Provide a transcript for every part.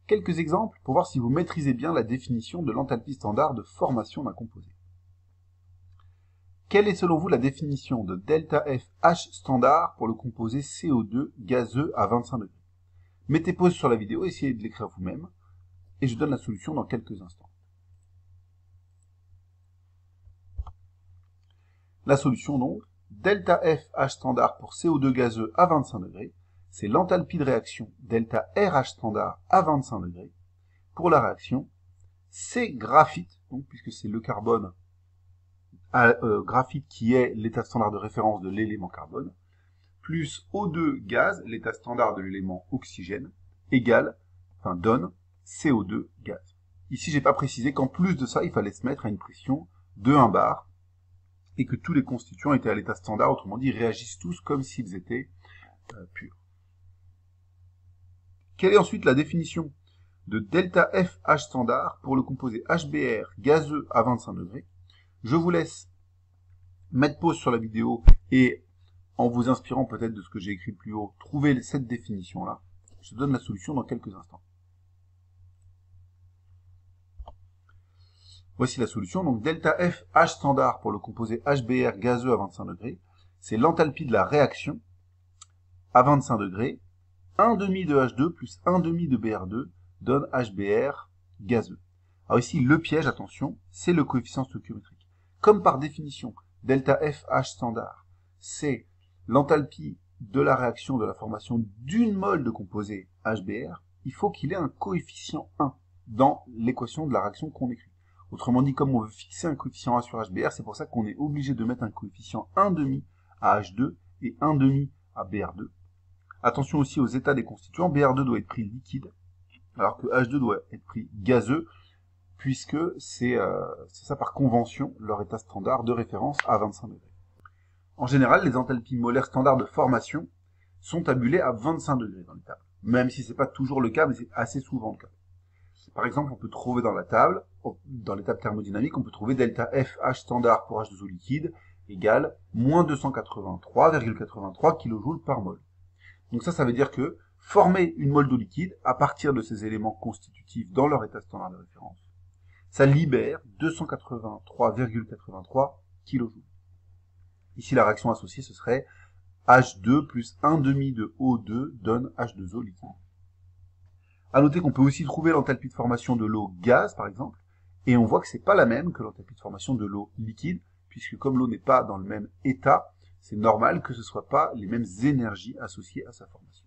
Quelques exemples pour voir si vous maîtrisez bien la définition de l'enthalpie standard de formation d'un composé. Quelle est selon vous la définition de ΔFH standard pour le composé CO2 gazeux à 25 degrés? Mettez pause sur la vidéo, essayez de l'écrire vous-même, et je donne la solution dans quelques instants. La solution donc, ΔFH standard pour CO2 gazeux à 25 degrés, c'est l'enthalpie de réaction ΔRH standard à 25 degrés pour la réaction C graphite, donc puisque c'est le carbone graphite qui est l'état standard de référence de l'élément carbone, plus O2 gaz, l'état standard de l'élément oxygène, donne CO2 gaz. Ici, j'ai pas précisé qu'en plus de ça, il fallait se mettre à une pression de 1 bar et que tous les constituants étaient à l'état standard, autrement dit, ils réagissent tous comme s'ils étaient purs. Quelle est ensuite la définition de ΔFH standard pour le composé HBr gazeux à 25 degrés? Je vous laisse mettre pause sur la vidéo et, en vous inspirant peut-être de ce que j'ai écrit plus haut, trouver cette définition-là. Je donne la solution dans quelques instants. Voici la solution. Donc, ΔFH standard pour le composé HBr gazeux à 25 degrés, c'est l'enthalpie de la réaction à 25 degrés. 1,5 de H2 plus 1,5 de Br2 donne HBr gazeux. Alors ici, le piège, attention, c'est le coefficient stoichiométrique. Comme par définition, ΔFH standard, c'est l'enthalpie de la réaction de la formation d'une mole de composé HBr, il faut qu'il ait un coefficient 1 dans l'équation de la réaction qu'on écrit. Autrement dit, comme on veut fixer un coefficient 1 sur HBr, c'est pour ça qu'on est obligé de mettre un coefficient 1,5 à H2 et 1,5 à Br2. Attention aussi aux états des constituants, Br2 doit être pris liquide, alors que H2 doit être pris gazeux, puisque c'est ça par convention, leur état standard de référence à 25 degrés. En général, les enthalpies molaires standards de formation sont tabulées à 25 degrés dans les tables, même si c'est pas toujours le cas, mais c'est assez souvent le cas. Par exemple, on peut trouver dans la table, dans les tables thermodynamiques, on peut trouver ΔFH standard pour H2O liquide égale moins 283,83 kJ par mol. Donc ça veut dire que former une mole d'eau liquide à partir de ces éléments constitutifs dans leur état standard de référence, ça libère 283,83 kJ. Ici, la réaction associée, ce serait H2 plus 1,5 de O2 donne H2O liquide. À noter qu'on peut aussi trouver l'enthalpie de formation de l'eau gaz, par exemple, et on voit que c'est pas la même que l'enthalpie de formation de l'eau liquide, puisque comme l'eau n'est pas dans le même état, c'est normal que ce ne soit pas les mêmes énergies associées à sa formation.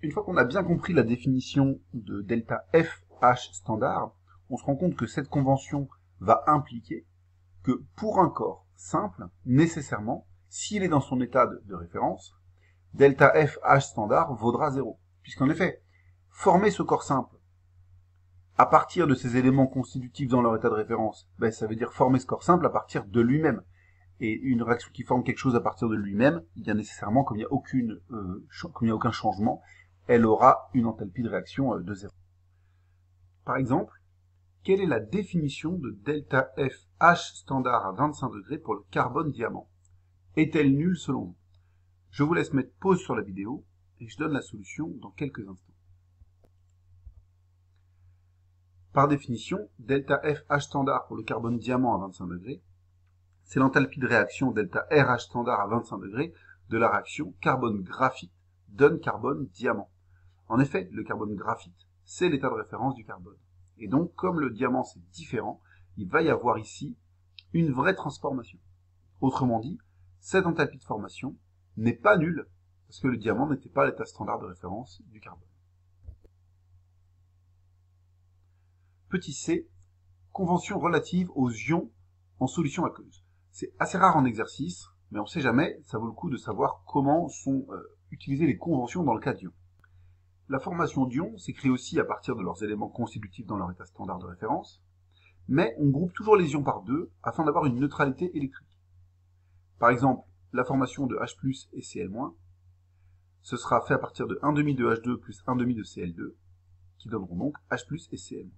Une fois qu'on a bien compris la définition de ΔFH standard, on se rend compte que cette convention va impliquer que pour un corps simple, nécessairement, s'il est dans son état de référence, ΔFH standard vaudra 0. Puisqu'en effet, former ce corps simple à partir de ces éléments constitutifs dans leur état de référence, ça veut dire former ce corps simple à partir de lui-même. Et une réaction qui forme quelque chose à partir de lui-même, il y a nécessairement, comme il n'y a aucun changement, elle aura une enthalpie de réaction de 0. Par exemple, quelle est la définition de ΔFH standard à 25 degrés pour le carbone diamant? Est-elle nulle selon vous? Je vous laisse mettre pause sur la vidéo et je donne la solution dans quelques instants. Par définition, ΔFH standard pour le carbone diamant à 25 degrés, c'est l'enthalpie de réaction ΔRH standard à 25 degrés de la réaction carbone graphite donne carbone diamant. En effet, le carbone graphite, c'est l'état de référence du carbone. Et donc, comme le diamant c'est différent, il va y avoir ici une vraie transformation. Autrement dit, cette enthalpie de formation n'est pas nulle, parce que le diamant n'était pas l'état standard de référence du carbone. Petit c, convention relative aux ions en solution aqueuse. C'est assez rare en exercice, mais on ne sait jamais, ça vaut le coup de savoir comment sont utilisées les conventions dans le cas d'ions. La formation d'ions s'écrit aussi à partir de leurs éléments constitutifs dans leur état standard de référence, mais on groupe toujours les ions par deux afin d'avoir une neutralité électrique. Par exemple, la formation de H+, et Cl-, ce sera fait à partir de 1,5 de H2 plus 1,5 de Cl2, qui donneront donc H+, et Cl-.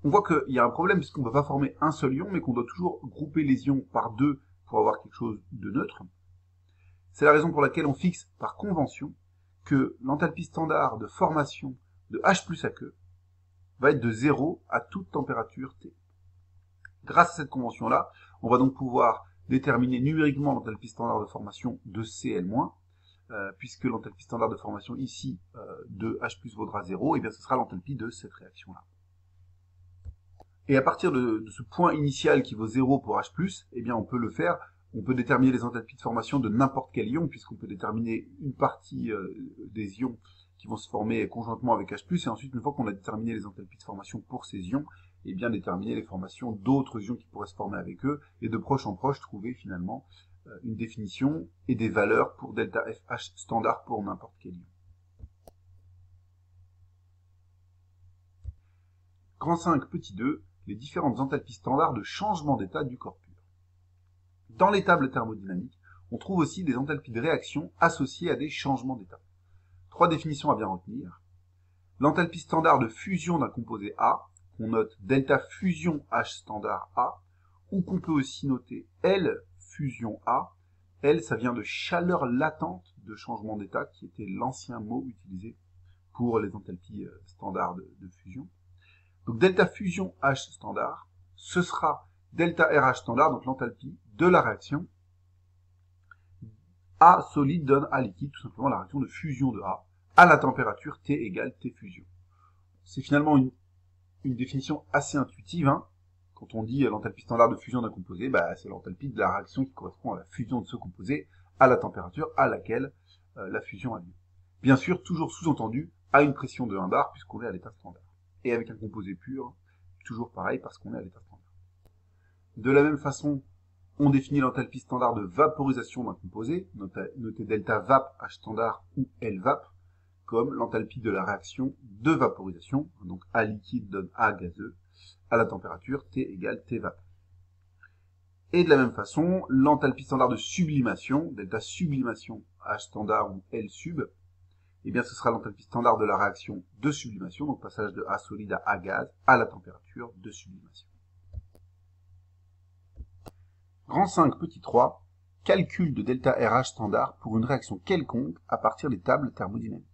On voit qu'il y a un problème puisqu'on ne peut pas former un seul ion, mais qu'on doit toujours grouper les ions par deux pour avoir quelque chose de neutre. C'est la raison pour laquelle on fixe par convention que l'enthalpie standard de formation de H plus aqueux va être de 0 à toute température T. Grâce à cette convention-là, on va donc pouvoir déterminer numériquement l'enthalpie standard de formation de Cl-, puisque l'enthalpie standard de formation ici de H plus vaudra 0, et bien ce sera l'enthalpie de cette réaction-là. Et à partir de ce point initial qui vaut 0 pour H+, eh bien on peut le faire, on peut déterminer les enthalpies de formation de n'importe quel ion, puisqu'on peut déterminer une partie des ions qui vont se former conjointement avec H+, et ensuite, une fois qu'on a déterminé les enthalpies de formation pour ces ions, eh bien déterminer les formations d'autres ions qui pourraient se former avec eux, et de proche en proche trouver finalement une définition et des valeurs pour delta FH standard pour n'importe quel ion. Grand 5, petit 2, les différentes enthalpies standards de changement d'état du corps pur. Dans les tables thermodynamiques, on trouve aussi des enthalpies de réaction associées à des changements d'état. 3 définitions à bien retenir. L'enthalpie standard de fusion d'un composé A, qu'on note delta fusion H standard A, ou qu'on peut aussi noter L fusion A. L, ça vient de chaleur latente de changement d'état, qui était l'ancien mot utilisé pour les enthalpies standards de fusion. Donc delta fusion H standard, ce sera delta RH standard, donc l'enthalpie de la réaction. A solide donne A liquide, tout simplement la réaction de fusion de A, à la température T égale T fusion. C'est finalement une définition assez intuitive, hein. Quand on dit l'enthalpie standard de fusion d'un composé, c'est l'enthalpie de la réaction qui correspond à la fusion de ce composé à la température à laquelle la fusion a lieu. Bien sûr, toujours sous-entendu à une pression de 1 bar puisqu'on est à l'état standard. Et avec un composé pur, toujours pareil parce qu'on est à l'état standard. De la même façon, on définit l'enthalpie standard de vaporisation d'un composé, notez delta vap H standard ou L vap, comme l'enthalpie de la réaction de vaporisation, donc A liquide donne A gazeux, à la température T égale T vap. Et de la même façon, l'enthalpie standard de sublimation, delta sublimation H standard ou L sub, eh bien ce sera l'enthalpie standard de la réaction de sublimation, donc passage de A solide à A gaz, à la température de sublimation. Grand 5, petit 3, calcul de delta RH standard pour une réaction quelconque à partir des tables thermodynamiques.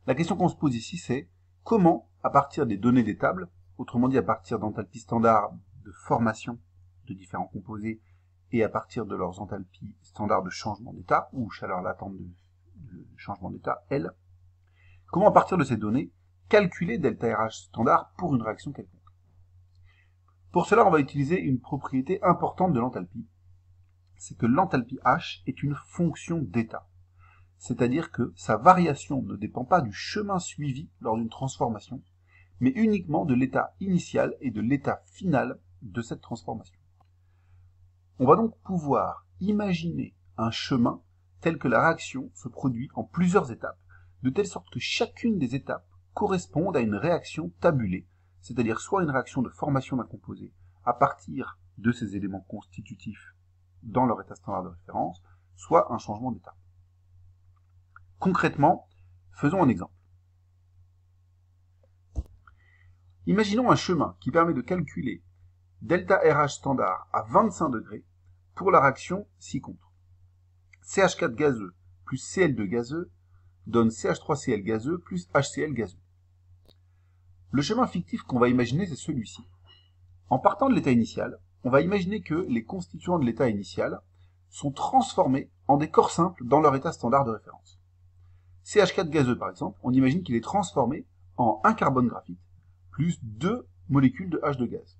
La question qu'on se pose ici, c'est comment, à partir des données des tables, autrement dit à partir d'enthalpies standards de formation de différents composés et à partir de leurs enthalpies standards de changement d'état, ou chaleur latente de changement d'état, L, comment à partir de ces données calculer delta RH standard pour une réaction quelconque. Pour cela, on va utiliser une propriété importante de l'enthalpie, c'est que l'enthalpie H est une fonction d'état. C'est-à-dire que sa variation ne dépend pas du chemin suivi lors d'une transformation, mais uniquement de l'état initial et de l'état final de cette transformation. On va donc pouvoir imaginer un chemin tel que la réaction se produit en plusieurs étapes, de telle sorte que chacune des étapes corresponde à une réaction tabulée, c'est-à-dire soit une réaction de formation d'un composé à partir de ces éléments constitutifs dans leur état standard de référence, soit un changement d'état. Concrètement, faisons un exemple. Imaginons un chemin qui permet de calculer delta RH standard à 25 degrés pour la réaction ci-contre. CH4 gazeux plus Cl2 gazeux donne CH3Cl gazeux plus HCl gazeux. Le chemin fictif qu'on va imaginer, c'est celui-ci. En partant de l'état initial, on va imaginer que les constituants de l'état initial sont transformés en des corps simples dans leur état standard de référence. CH4 gazeux, par exemple, on imagine qu'il est transformé en 1 carbone graphite plus 2 molécules de H de gaz.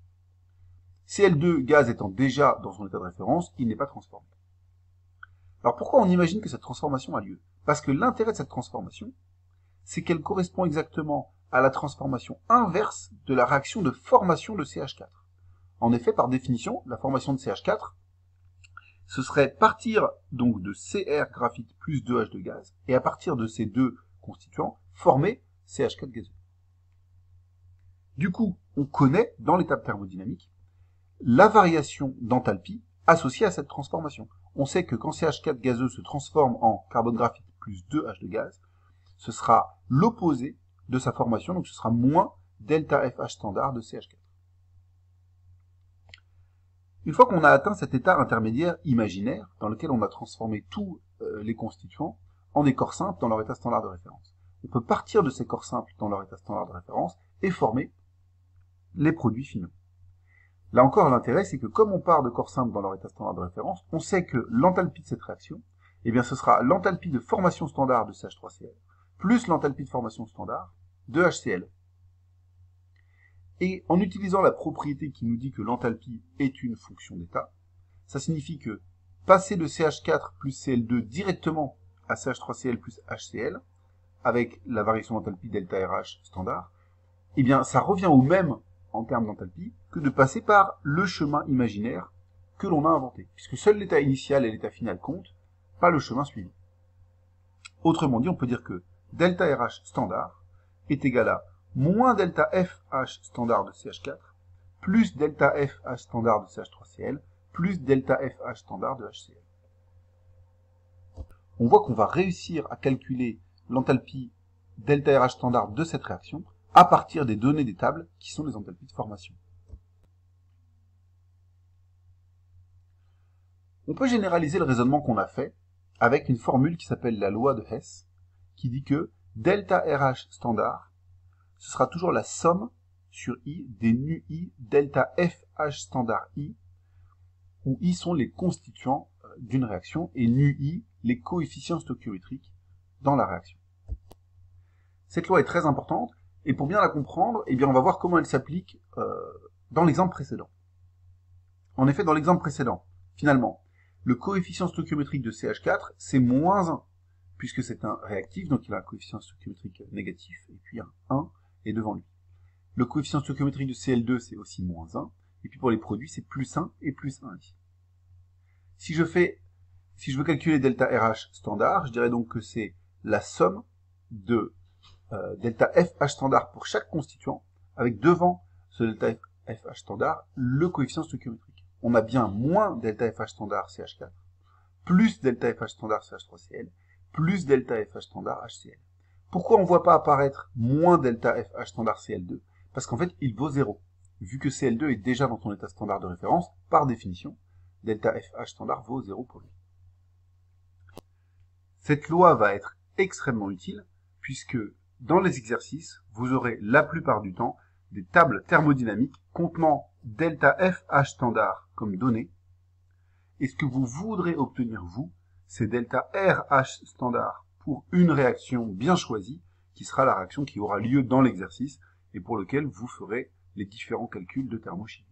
Cl2 gaz étant déjà dans son état de référence, il n'est pas transformé. Alors pourquoi on imagine que cette transformation a lieu? Parce que l'intérêt de cette transformation, c'est qu'elle correspond exactement à la transformation inverse de la réaction de formation de CH4. En effet, par définition, la formation de CH4, ce serait partir donc de Cr graphite plus 2H de gaz, et à partir de ces deux constituants, former CH4 gazeux. Du coup, on connaît, dans l'étape thermodynamique, la variation d'enthalpie associée à cette transformation. On sait que quand CH4 gazeux se transforme en carbone graphite plus 2H de gaz, ce sera l'opposé de sa formation, donc ce sera moins delta FH standard de CH4. Une fois qu'on a atteint cet état intermédiaire imaginaire, dans lequel on a transformé tous les constituants, en des corps simples dans leur état standard de référence. On peut partir de ces corps simples dans leur état standard de référence et former les produits finaux. Là encore, l'intérêt, c'est que comme on part de corps simples dans leur état standard de référence, on sait que l'enthalpie de cette réaction, eh bien, ce sera l'enthalpie de formation standard de CH3Cl plus l'enthalpie de formation standard de HCl. Et en utilisant la propriété qui nous dit que l'enthalpie est une fonction d'état, ça signifie que passer de CH4 plus Cl2 directement à CH3Cl plus HCl, avec la variation d'enthalpie delta RH standard, eh bien, ça revient au même en termes d'enthalpie que de passer par le chemin imaginaire que l'on a inventé, puisque seul l'état initial et l'état final comptent, pas le chemin suivi. Autrement dit, on peut dire que delta RH standard est égal à moins delta FH standard de CH4 plus delta FH standard de CH3Cl plus delta FH standard de HCl. On voit qu'on va réussir à calculer l'enthalpie delta RH standard de cette réaction à partir des données des tables qui sont les enthalpies de formation. On peut généraliser le raisonnement qu'on a fait avec une formule qui s'appelle la loi de Hess, qui dit que delta RH standard, ce sera toujours la somme sur I des nu I delta FH standard I, où I sont les constituants d'une réaction et nu I les coefficients stoichiométriques dans la réaction. Cette loi est très importante, et pour bien la comprendre, eh bien on va voir comment elle s'applique dans l'exemple précédent. En effet, dans l'exemple précédent, finalement, le coefficient stoichiométrique de CH4, c'est moins 1, puisque c'est un réactif, donc il a un coefficient stoichiométrique négatif, et puis un 1 est devant lui. Le coefficient stoichiométrique de Cl2, c'est aussi moins 1, et puis pour les produits, c'est plus 1 et plus 1 ici. Si je veux calculer delta RH standard, je dirais donc que c'est la somme de delta FH standard pour chaque constituant, avec devant ce delta FH standard, le coefficient stoichiométrique. On a bien moins delta FH standard CH4, plus delta FH standard CH3Cl, plus delta FH standard HCl. Pourquoi on ne voit pas apparaître moins delta FH standard Cl2? Parce qu'en fait, il vaut 0. Vu que Cl2 est déjà dans ton état standard de référence, par définition, delta FH standard vaut 0 pour lui. Cette loi va être extrêmement utile, puisque dans les exercices, vous aurez la plupart du temps des tables thermodynamiques contenant delta FH standard comme donnée. Et ce que vous voudrez obtenir, vous, c'est delta RH standard pour une réaction bien choisie, qui sera la réaction qui aura lieu dans l'exercice, et pour lequel vous ferez les différents calculs de thermochimie.